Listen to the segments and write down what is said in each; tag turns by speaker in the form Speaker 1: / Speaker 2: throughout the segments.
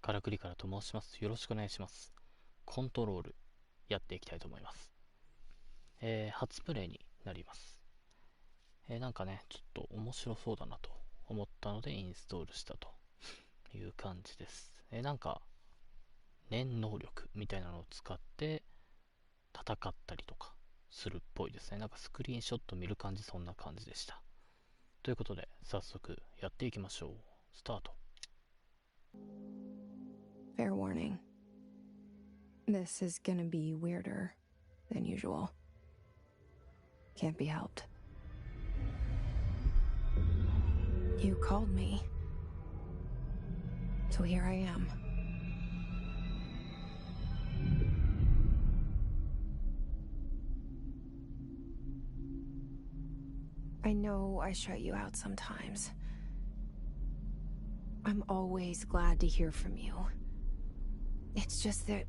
Speaker 1: からくりからと申します。よろしくお願いします。コントロールやっていきたいと思います。初プレイになります。なんかね、ちょっと面白そうだなと思ったのでインストールしたという感じです。なんか念能力みたいなのを使って戦ったりとかするっぽいですね。なんかスクリーンショット見る感じそんな感じでした。ということで早速やっていきましょう。スタート。
Speaker 2: Fair warning. This is gonna be weirder than usual. Can't be helped. You called me. So here I am. I know I shut you out sometimes. I'm always glad to hear from you. It's just that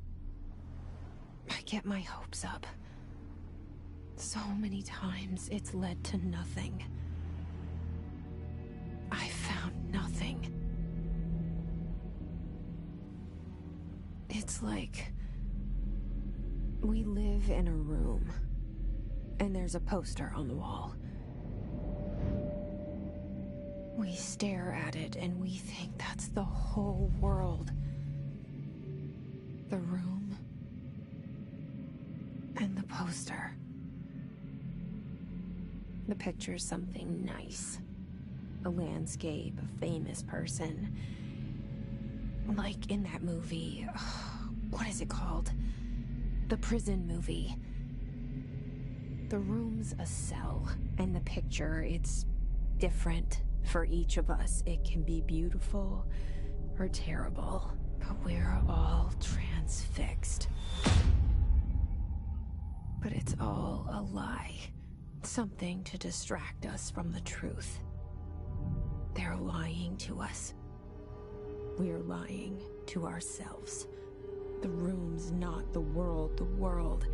Speaker 2: I get my hopes up. So many times it's led to nothing. I found nothing. It's like we live in a room, and there's a poster on the wall. We stare at it and we think that's the whole world. The room and the poster. The picture's something nice. A landscape, a famous person. Like in that movie, what is it called? The prison movie. The room's a cell, and the picture, it's different for each of us. It can be beautiful or terrible, but we're all transfixed. But it's all a lie. Something to distract us from the truth. They're lying to us. We're lying to ourselves. The room's not the world. The world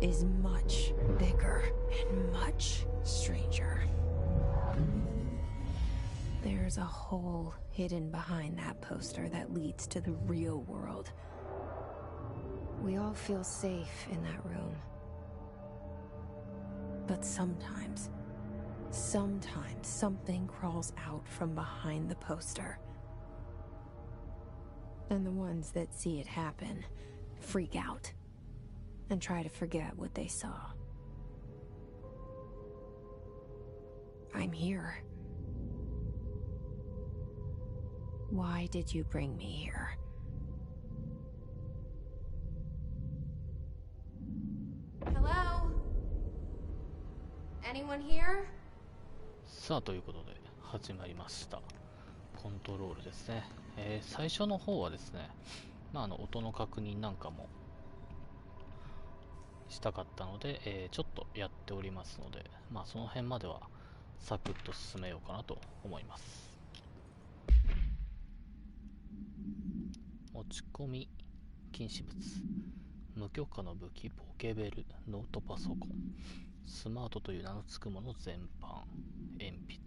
Speaker 2: is much bigger and much stranger. There's a hole hidden behind that poster that leads to the real world. We all feel safe in that room. But sometimes something crawls out from behind the poster. And the ones that see it happen freak out and try to forget what they saw. I'm here. Why did you bring me here? Hello? Anyone here?
Speaker 1: さあということで始まりました。コントロールですね。最初の方はですね、音の確認なんかもしたかったので、ちょっとやっておりますので、その辺まではサクッと進めようかなと思います。持ち込み禁止物、無許可の武器、ポケベル、ノートパソコン、スマートという名の付くもの全般、鉛筆。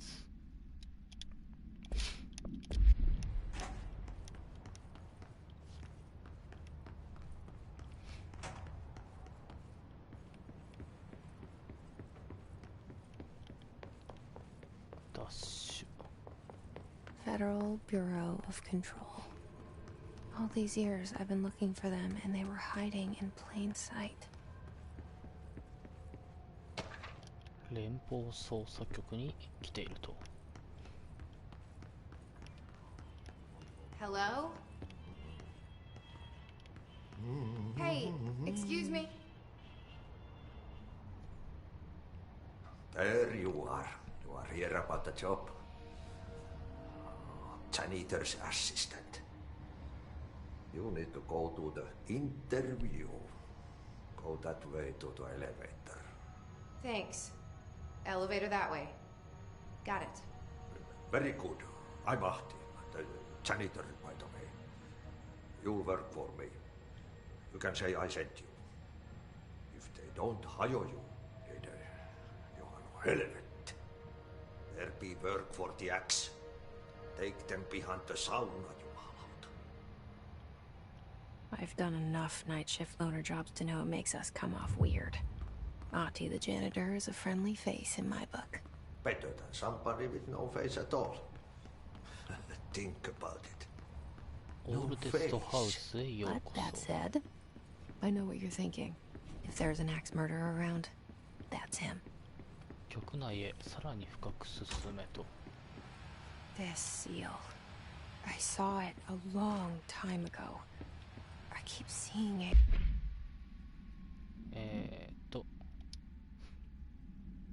Speaker 1: ダッシュ。
Speaker 2: Federal Bureau of Control. All these years I've been looking for them and they were hiding in plain sight.
Speaker 1: 連邦捜査局に来ていると。
Speaker 2: Hello? Hey, excuse me.
Speaker 3: There you are. You are here about the job. Janitor's assistant. You need to go to the interview. Go that way to the elevator.
Speaker 2: Thanks. Elevator that way. Got it.
Speaker 3: Very good. I'm Ahti, the janitor, by the way. You work for me. You can say I sent you. If they don't hire you, then you are helvet. There be work for the axe. Take them behind the sauna, jumalauta.
Speaker 2: I've done enough night shift loner jobs to know it makes us come off weird. Ahti the janitor is a friendly face in my book.
Speaker 3: Better than somebody with no face at all. Think about it.
Speaker 1: オールテストハウスへよう
Speaker 2: But
Speaker 1: こ
Speaker 2: that
Speaker 1: そ。
Speaker 2: said, I know what you're thinking. If there's an axe murderer around, that's him.
Speaker 1: 局内へさらに深く進めと。
Speaker 2: This seal. I saw it a long time ago. I keep seeing it.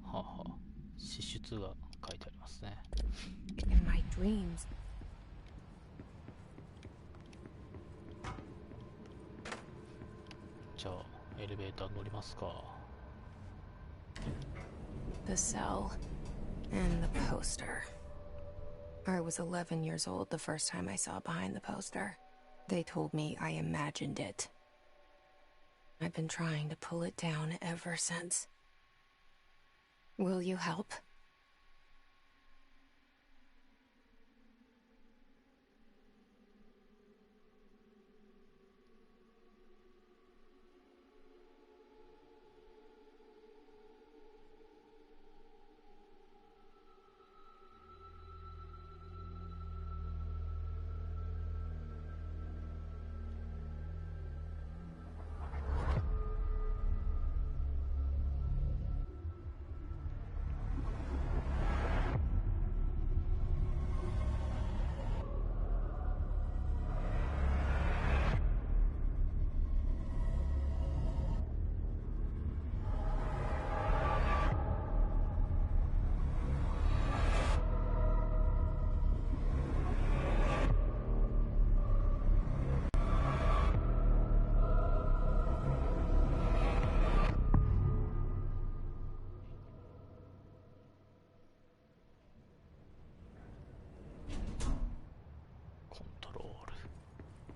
Speaker 1: はあはあ、支出が書いてありますね。
Speaker 2: In my dreams.
Speaker 1: じゃあエレベーター乗りますか。
Speaker 2: The cell. And the poster. I was 11 years old the first time I saw behind the poster. They told me I imagined it. I've been trying to pull it down ever since. Will you help?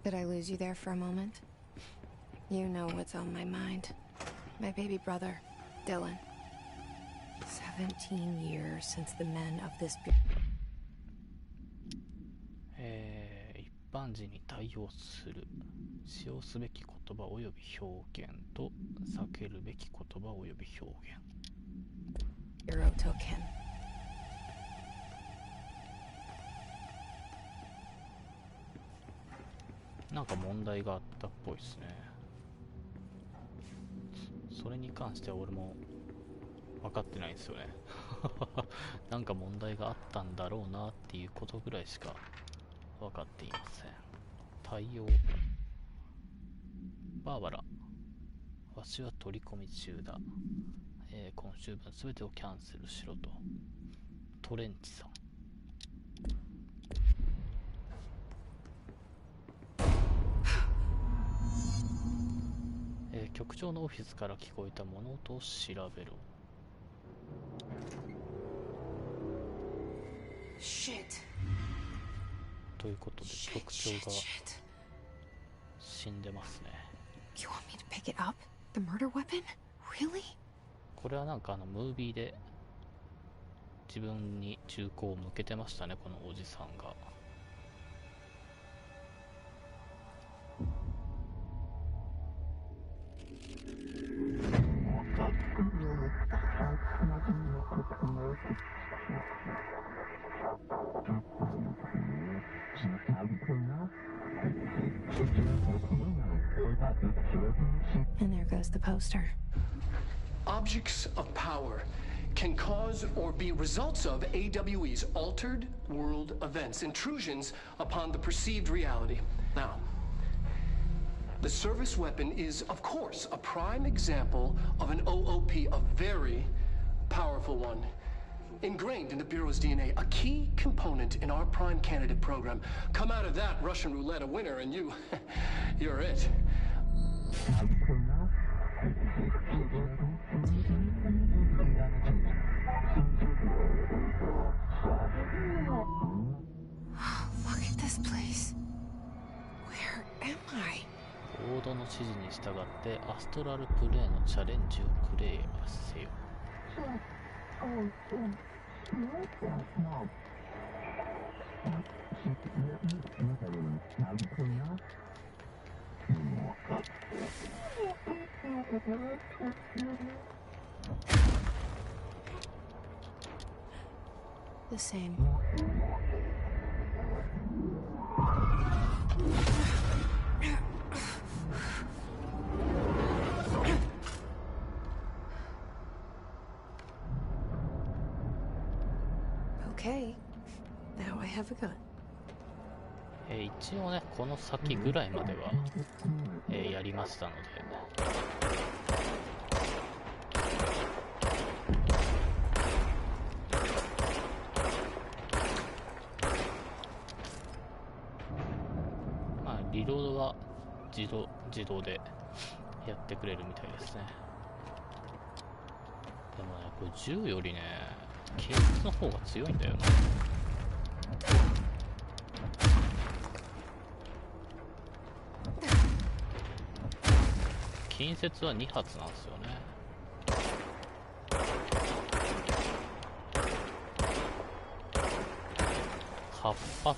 Speaker 2: Did I lose you there for a moment? You know what's on my mind. My baby brother, Dylan. 17 years since the men of this...
Speaker 1: 一般人に対応する。使用すべき言葉および表現と避けるべき言葉および表現。
Speaker 2: Hero took him.
Speaker 1: なんか問題があったっぽいですね。それに関しては俺も分かってないんですよね。なんか問題があったんだろうなっていうことぐらいしか分かっていません。対応。バーバラ。わしは取り込み中だ。今週分すべてをキャンセルしろと。トレンチさん。局長のオフィスから聞こえた物音を調べろ。ということで局長が死んでますね。
Speaker 2: You want me to pick it up? The murder weapon? Really?
Speaker 1: これはなんかムービーで自分に銃口を向けてましたね、このおじさんが。
Speaker 2: And there goes the poster.
Speaker 4: Objects of power can cause or be results of AWE's altered world events, intrusions upon the perceived reality. Now, the service weapon is, of course, a prime example of an OOP, a very powerful one. Ingrained in the Bureau's DNA, a key component in our prime candidate program. Come out of that Russian roulette a winner and you're it.
Speaker 2: Look at this place. Where am I?
Speaker 1: ボードの指示に従ってアストラルプレイのチャレンジをプレイせよ。
Speaker 2: The same. Okay, now I have a gun.
Speaker 1: 一応ね、この先ぐらいまでは、やりましたので、まあリロードは自動でやってくれるみたいですね。でもね、これ銃よりね、近接の方が強いんだよな。近接は2発なんですよね。8発か。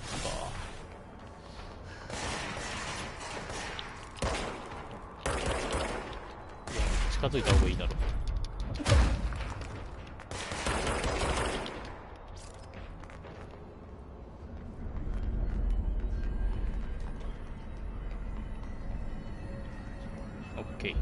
Speaker 1: 近づいた方がいいだろう。OK。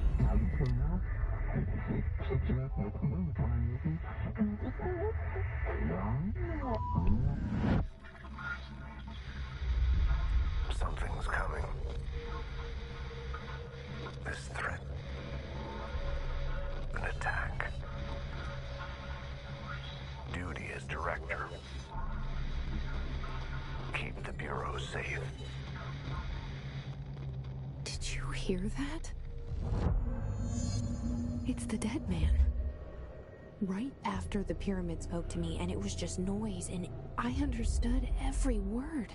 Speaker 5: Something's coming. This threat. An attack. Duty as director. Keep the Bureau safe.
Speaker 2: Did you hear that? It's the dead man. Right after the pyramid spoke to me, and it was just noise, and I understood every word.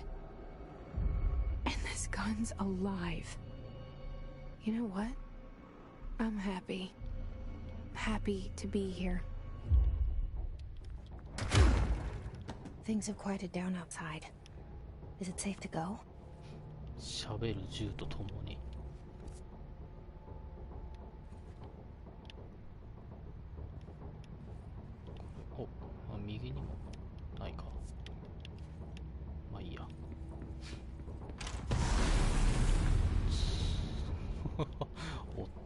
Speaker 2: And this gun's alive. You know what? I'm happy. Happy to be here. Things have quieted down outside. Is it safe to go?
Speaker 1: 喋る銃とともに。お、右にもないか。まあいいや。おっ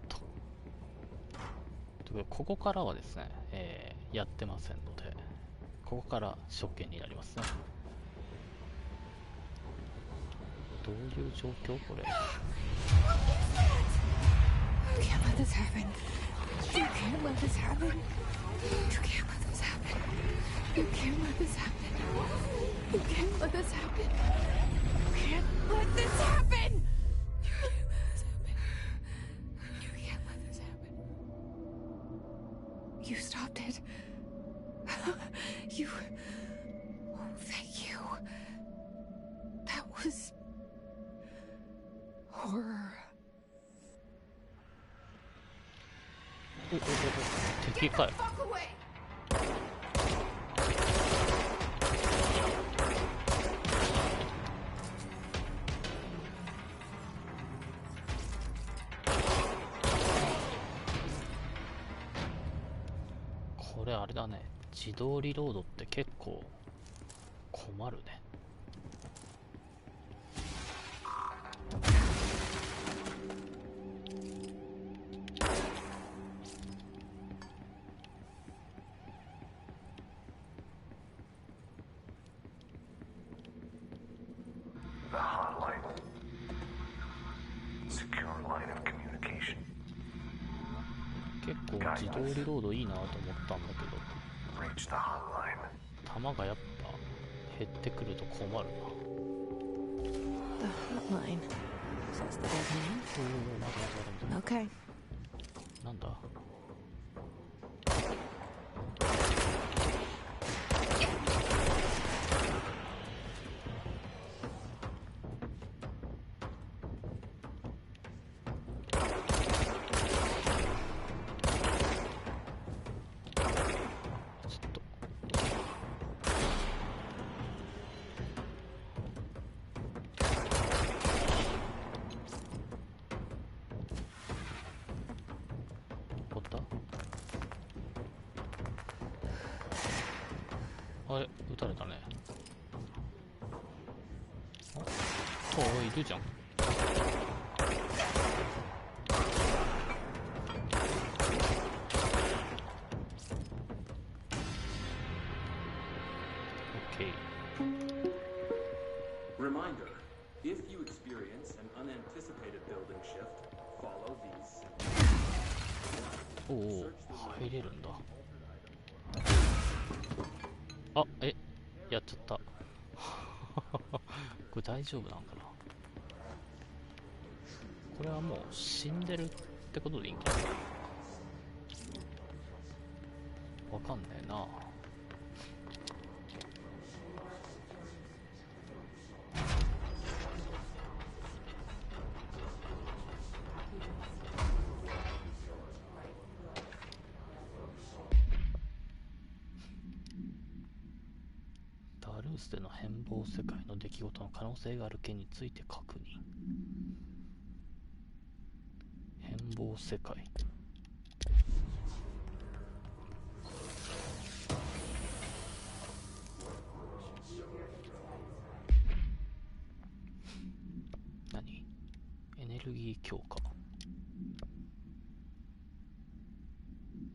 Speaker 1: と。ということでここからはですね、やってませんので、ここから職権になりますね。どういう状況これ。
Speaker 2: You can't let this happen. You can't let this happen. You can't let this happen. You can't let this happen. You can't let this happen. You can't let this happen. You can't let this happen. You stopped it. You. Oh, thank you. That was horror.
Speaker 1: 敵かよ。これあれだね、自動リロードって結構困るね。
Speaker 5: The hotline. Secure line of communication.
Speaker 1: 結構自動リロードいいなと思ったんだけど、
Speaker 5: Reach the hotline.
Speaker 1: 弾がやっぱ減ってくると困るな。
Speaker 2: The hotline. Says the dead
Speaker 1: 待て待て待て待て。
Speaker 2: man. Okay.
Speaker 1: なんだ。誰だね。あ、おい、いるじゃん。
Speaker 6: Reminder, if you experience an unanticipated building shift, follow these.
Speaker 1: おお、入れるんだ。あ、やっちゃった。これ大丈夫なんかな。これはもう死んでるってことでいいんかな。わかんねえな。ダルースでの変貌世界の出来事の可能性がある件について確認。変貌世界。何？エネルギー強化。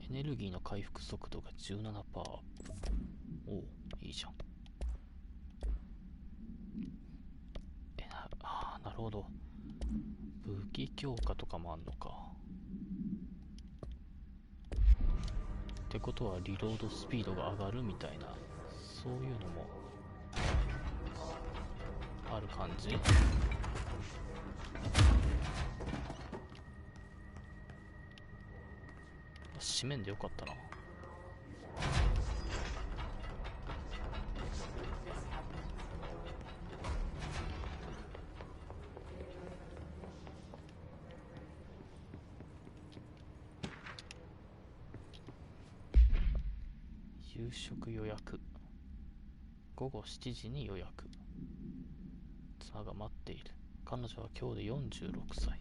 Speaker 1: エネルギーの回復速度が 17% アップ。おお、いいじゃん。なるほど。武器強化とかもあんのか。ってことはリロードスピードが上がるみたいな、そういうのもある感じ。閉めんでよかったな。夕食予約。午後7時に予約。妻が待っている。彼女は今日で46歳。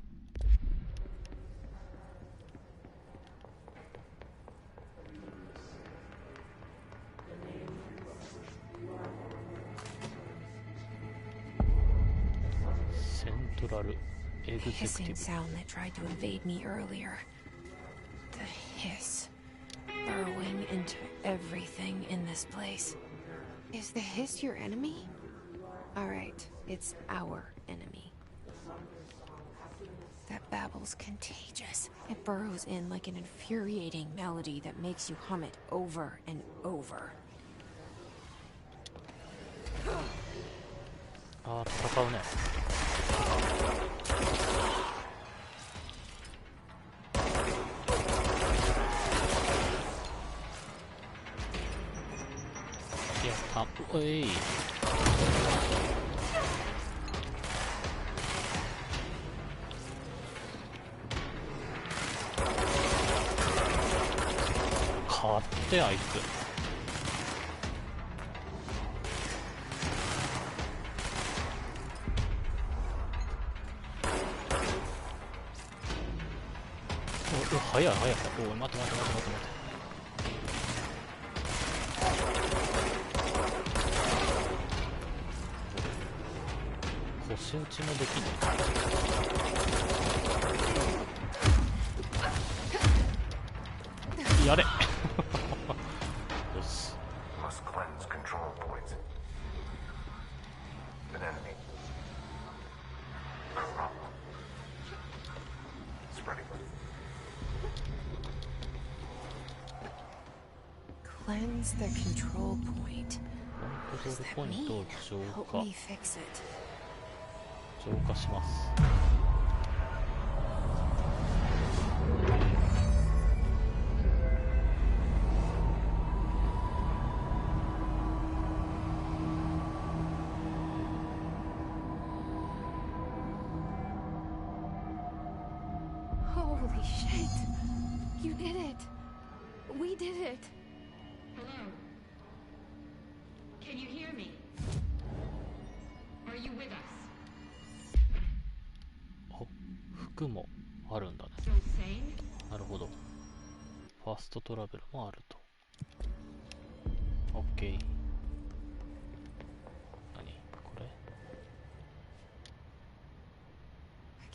Speaker 1: セントラルエグゼクテ
Speaker 2: Hissing
Speaker 1: ィブ。
Speaker 2: sound that tried to invade me earlier. The hiss. Burrowing into everything in this place. Is the hiss your enemy? Alright, it's our enemy. That babble's contagious. It burrows in like an infuriating melody that makes you hum it over and over.
Speaker 1: ああ、戦うね。いや、おい。勝ってあいつ。早い早い。おい、待って待って待って待って待って。腰打ちもできない。やれ。よし。
Speaker 5: Must cleanse control points. An enemy. Corrupt. Spreading.
Speaker 2: Cleanse the control point.
Speaker 1: コントロール
Speaker 2: What does that
Speaker 1: ポイントを
Speaker 2: mean?
Speaker 1: 浄
Speaker 2: Help
Speaker 1: 化。
Speaker 2: me fix it.
Speaker 1: 浄化します。
Speaker 2: Holy shit! You did it! We did it!
Speaker 7: Hello? Can you hear me? Are you with us?
Speaker 1: お、服もあるんだね。
Speaker 7: So sane?
Speaker 1: なるほど。ファーストトラベルもあると。オッケー。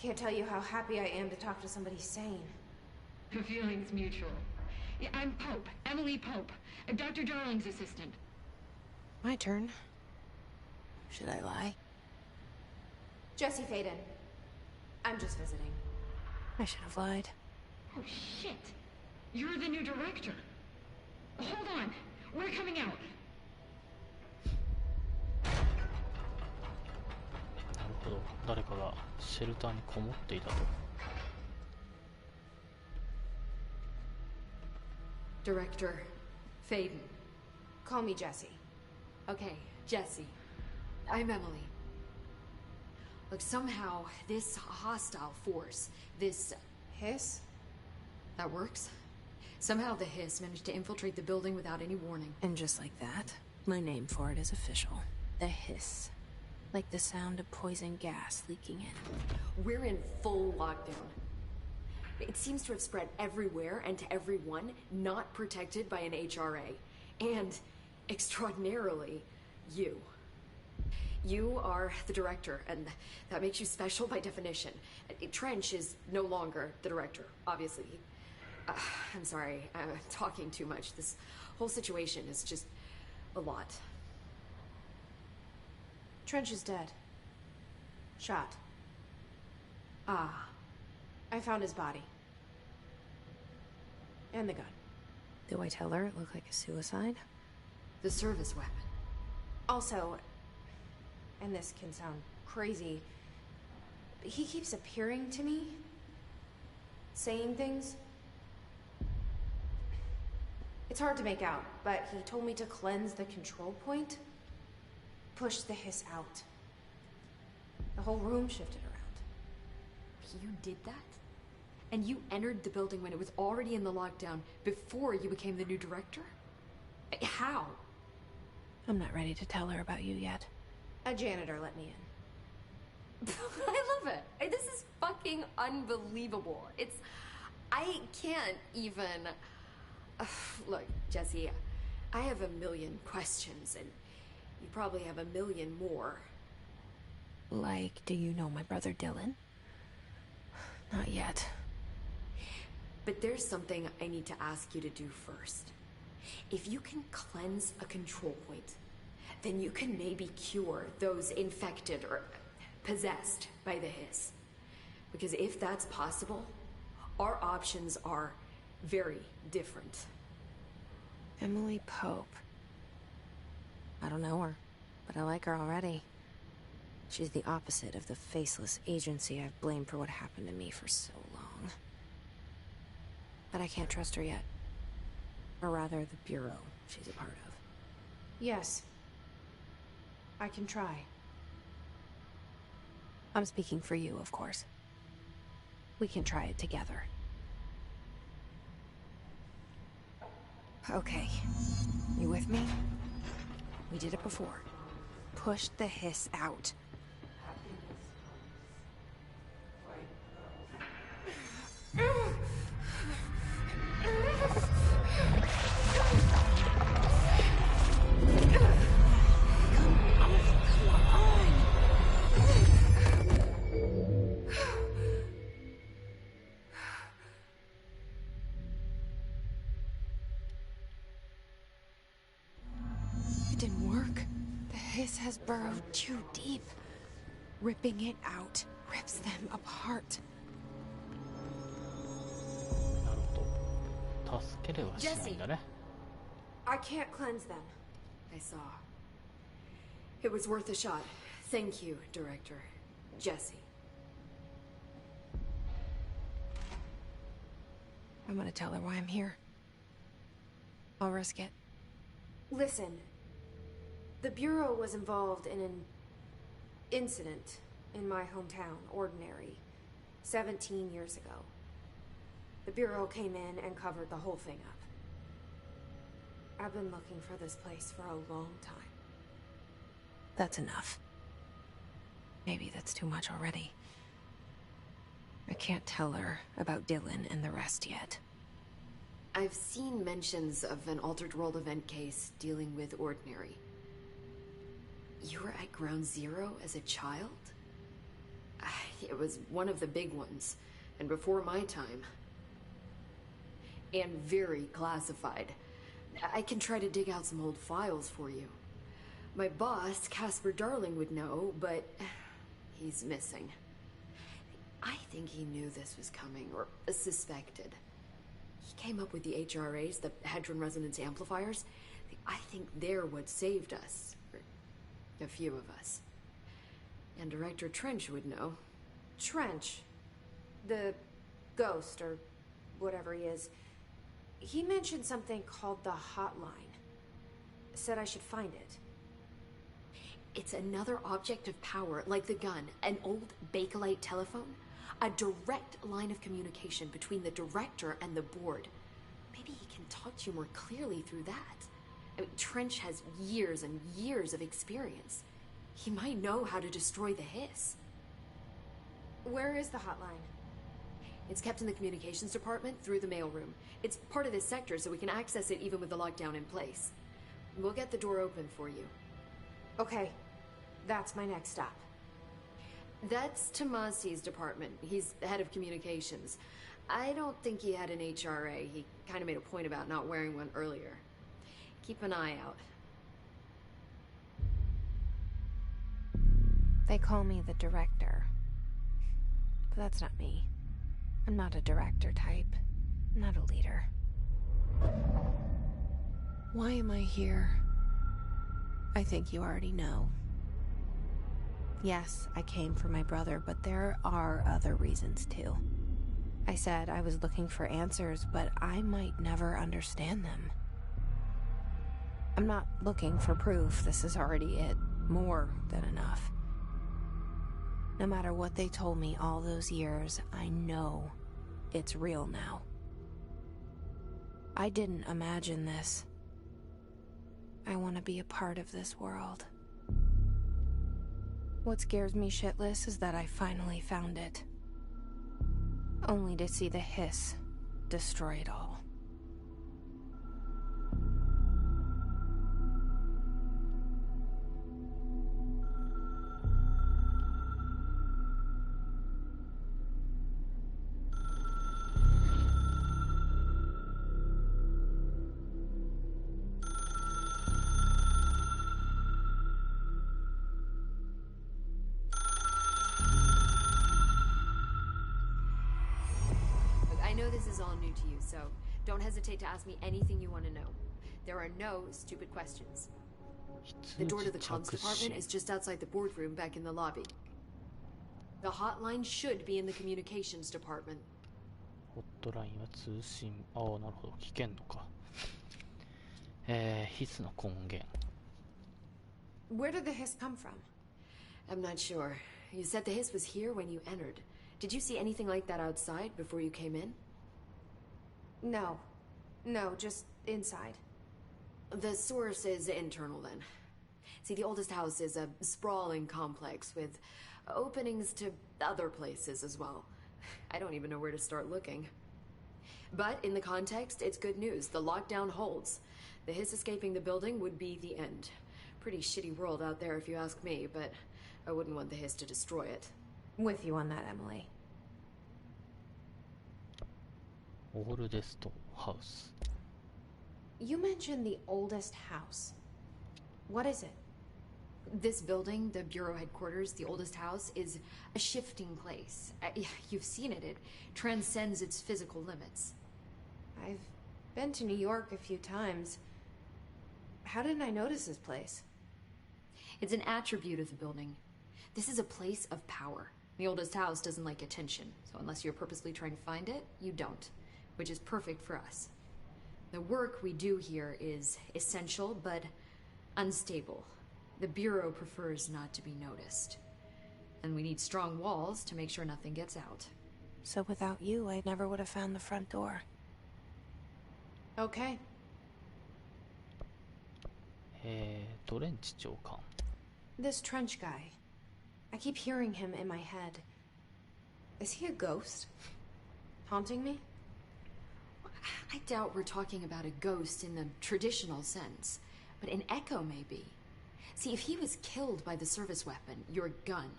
Speaker 2: Can't tell you how happy I am to talk to somebody sane.
Speaker 7: The feeling's mutual. Yeah, I'm Pope, Emily Pope, Dr. Darling's assistant.
Speaker 2: My turn. Should I lie? Jesse Faden. I'm just visiting. I should have lied.
Speaker 7: Oh, shit. You're the new director. Hold on. We're coming out.
Speaker 1: なるほど。誰かがシェルターにこもっていたと。
Speaker 8: Director Faden.
Speaker 2: Call me Jesse.
Speaker 8: Okay, Jesse. I'm Emily. Look, somehow this hostile force, this
Speaker 2: Hiss?
Speaker 8: that works. Somehow the hiss managed to infiltrate the building without any warning.
Speaker 2: And just like that, my name for it is official. The hiss. Like the sound of poison gas leaking in.
Speaker 8: We're in full lockdown. It seems to have spread everywhere and to everyone not protected by an HRA. And, extraordinarily, you. You are the director, and that makes you special by definition. Trench is no longer the director, obviously. I'm sorry, I'm talking too much. This whole situation is just a lot.
Speaker 2: Trench is dead. Shot.
Speaker 8: Ah.
Speaker 2: I found his body. And the gun. Do I tell her it looked like a suicide?
Speaker 8: The service weapon.
Speaker 2: Also, and this can sound crazy, but he keeps appearing to me, saying things. It's hard to make out, but he told me to cleanse the control point, push the hiss out. The whole room shifted around.
Speaker 8: You did that? And you entered the building when it was already in the lockdown before you became the new director? How?
Speaker 2: I'm not ready to tell her about you yet. A janitor let me in.
Speaker 8: I love it. This is fucking unbelievable. I can't even... Look, Jesse, I have a million questions, and you probably have a million more.
Speaker 2: Like, do you know my brother Dylan? Not yet.
Speaker 8: But there's something I need to ask you to do first. If you can cleanse a control point, then you can maybe cure those infected or possessed by the hiss. Because if that's possible, our options are very different.
Speaker 2: Emily Pope. I don't know her, but I like her already. She's the opposite of the faceless agency I've blamed for what happened to me for so long. But I can't trust her yet. Or rather, the Bureau she's a part of. Yes. I can try. I'm speaking for you, of course. We can try it together. Okay. You with me? We did it before. Push the hiss out. It didn't work. The hiss has burrowed too deep. Ripping it out rips them apart.
Speaker 1: なるほど。助けれはしないんだね。
Speaker 2: I can't cleanse them.
Speaker 8: I saw. It was worth a shot. Thank you, Director. Jesse.
Speaker 2: I'm gonna tell her why I'm here. I'll risk it. Listen. The Bureau was involved in an incident in my hometown, Ordinary, 17 years ago. The Bureau came in and covered the whole thing up. I've been looking for this place for a long time. That's enough. Maybe that's too much already. I can't tell her about Dylan and the rest yet.
Speaker 8: I've seen mentions of an Altered World event case dealing with Ordinary. You were at Ground Zero as a child? It was one of the big ones, and before my time. And very classified. I can try to dig out some old files for you. My boss, Casper Darling, would know, but he's missing. I think he knew this was coming, or suspected. He came up with the HRAs, the Hadron Resonance Amplifiers. I think they're what saved us. Or a few of us. And Director Trench would know.
Speaker 2: Trench. The ghost, or whatever he is. He mentioned something called the hotline. Said I should find it.
Speaker 8: It's another object of power, like the gun, an old Bakelite telephone. A direct line of communication between the director and the board. Maybe he can talk to you more clearly through that. I mean, Trench has years and years of experience. He might know how to destroy the hiss.
Speaker 2: Where is the hotline?
Speaker 8: It's kept in the communications department through the mailroom. It's part of this sector, so we can access it even with the lockdown in place. We'll get the door open for you.
Speaker 2: Okay, that's my next stop.
Speaker 8: That's Tomasi's department. He's the head of communications. I don't think he had an HRA. He kind of made a point about not wearing one earlier. Keep an eye out.
Speaker 2: They call me the director. But that's not me. I'm not a director type. I'm not a leader. Why am I here? I think you already know. Yes, I came for my brother, but there are other reasons too. I said I was looking for answers, but I might never understand them. I'm not looking for proof. This is already it. More than enough. No matter what they told me all those years, I know it's real now. I didn't imagine this. I want to be a part of this world. What scares me shitless is that I finally found it. Only to see the hiss destroy it all.
Speaker 8: I know this is all new to you, so don't hesitate to ask me anything you want to know. There are no stupid questions. The door to the comms department is just outside the boardroom back in the lobby. The hotline should be in the communications department.
Speaker 1: ホットラインは通信。ああ、なるほど。聞けんのか。ヒスの根源。
Speaker 2: Where did the hiss come from?
Speaker 8: I'm not sure. You said the hiss was here when you entered. Did you see anything like that outside before you came in?
Speaker 2: No. No, just inside.
Speaker 8: The source is internal then. See, the oldest house is a sprawling complex with openings to other places as well. I don't even know where to start looking. But in the context, it's good news. The lockdown holds. The hiss escaping the building would be the end. Pretty shitty world out there if you ask me, but I wouldn't want the hiss to destroy it.
Speaker 2: With you on that, Emily.
Speaker 1: オールデストハウス。
Speaker 2: You mentioned the oldest house. What is it?
Speaker 8: This building, the bureau headquarters, the oldest house, is a shifting place. You've seen it. It transcends its physical limits.
Speaker 2: I've been to New York a few times. How didn't I notice this place?
Speaker 8: It's an attribute of the building. This is a place of power. The oldest house doesn't like attention, so unless you're purposely trying to find it, you don't, which is perfect for us. The work we do here is essential, but unstable. The Bureau prefers not to be noticed. And we need strong walls to make sure nothing gets out.
Speaker 2: So without you, I never would have found the front door. Okay.
Speaker 1: トレンチ長官。
Speaker 2: This Trench guy. I keep hearing him in my head. Is he a ghost? Haunting me?
Speaker 8: I doubt we're talking about a ghost in the traditional sense, but an echo maybe. See, if he was killed by the service weapon, your gun,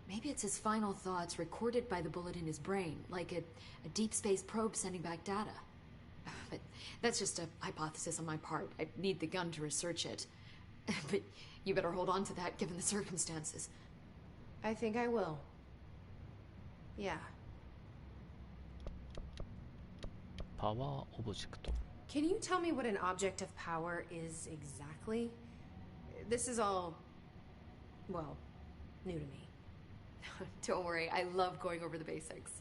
Speaker 8: Maybe it's his final thoughts recorded by the bullet in his brain, like a deep space probe sending back data. But that's just a hypothesis on my part. I need the gun to research it. But you better hold on to that given the circumstances.
Speaker 2: I think I will. Yeah.
Speaker 1: パワーオブジェクト。
Speaker 2: Can you tell me what an object of power is exactly? This is all, well, new to me.
Speaker 8: Don't worry, I love going over the basics.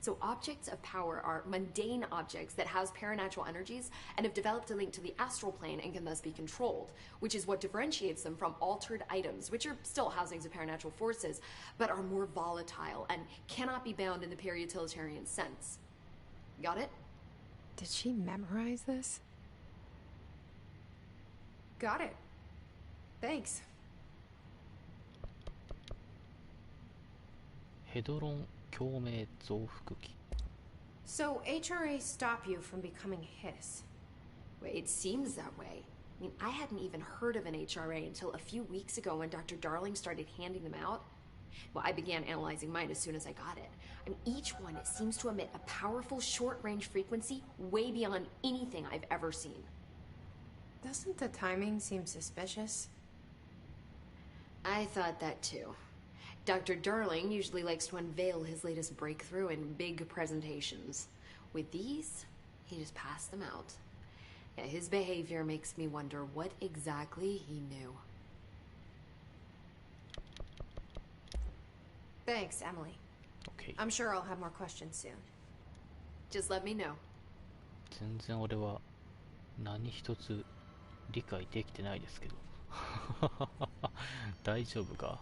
Speaker 8: So objects of power are mundane objects that house paranatural energies and have developed a link to the astral plane and can thus be controlled, which is what differentiates them from altered items, which are still housings of paranatural forces, but are more volatile and cannot be bound in the peri-utilitarian sense. Got it?
Speaker 2: Did she memorize this? Got it. Thanks.
Speaker 1: ヘドロン共鳴増幅器。
Speaker 2: So HRA stop you from becoming his?
Speaker 8: Wait, it seems that way. I mean, I hadn't even heard of an HRA until a few weeks ago when Dr. Darling started handing them out. Well, I began analyzing mine as soon as I got it. I mean, each one seems to emit a powerful short-range frequency way beyond anything I've ever seen.
Speaker 2: Doesn't the timing seem suspicious?
Speaker 8: I thought that too. Dr. Darling usually likes to unveil his latest breakthrough in big presentations. With these, he just passed them out. Yeah, his behavior makes me wonder what exactly he knew.
Speaker 2: Thanks, Emily.
Speaker 1: OK。
Speaker 2: I'm sure I'll have more questions soon.
Speaker 8: Just let me know.
Speaker 1: 全然俺は何一つ理解できてないですけど。大丈夫か？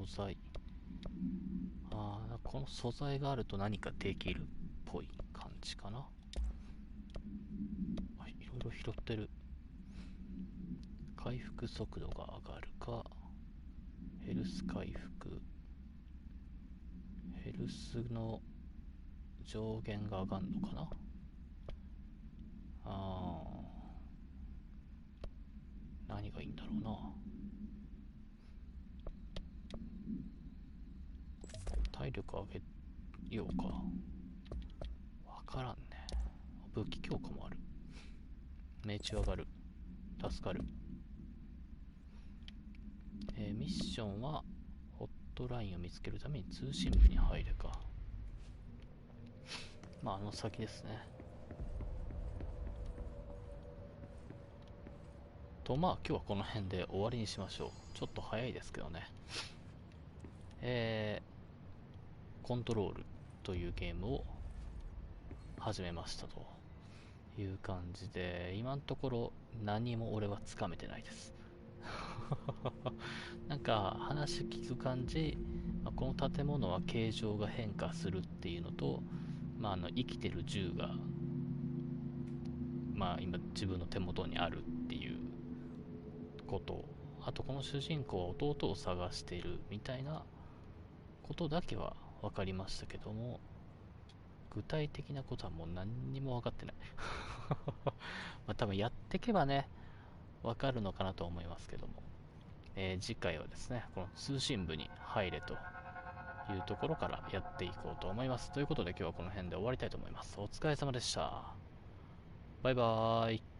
Speaker 1: 素材。ああ、この素材があると何かできるっぽい感じかな。あ、いろいろ拾ってる。回復速度が上がるか、ヘルス回復、ヘルスの上限が上がるのかな。何がいいんだろうな。体力上げようか。わからんね。武器強化もある。命中上がる。助かる。ミッションはホットラインを見つけるために通信部に入るか。まああの先ですね。とまあ今日はこの辺で終わりにしましょう。ちょっと早いですけどね。コントロールというゲームを始めましたという感じで、今のところ何も俺はつかめてないです。なんか話聞く感じ、この建物は形状が変化するっていうのと、生きてる銃が、今自分の手元にあるっていうこと、あとこの主人公は弟を探しているみたいなことだけは分かりましたけども、具体的なことはもう何にも分かってない。多分やっていけばね分かるのかなと思いますけども、次回はですねこの通信部に入れというところからやっていこうと思います。ということで今日はこの辺で終わりたいと思います。お疲れ様でした。バイバーイ。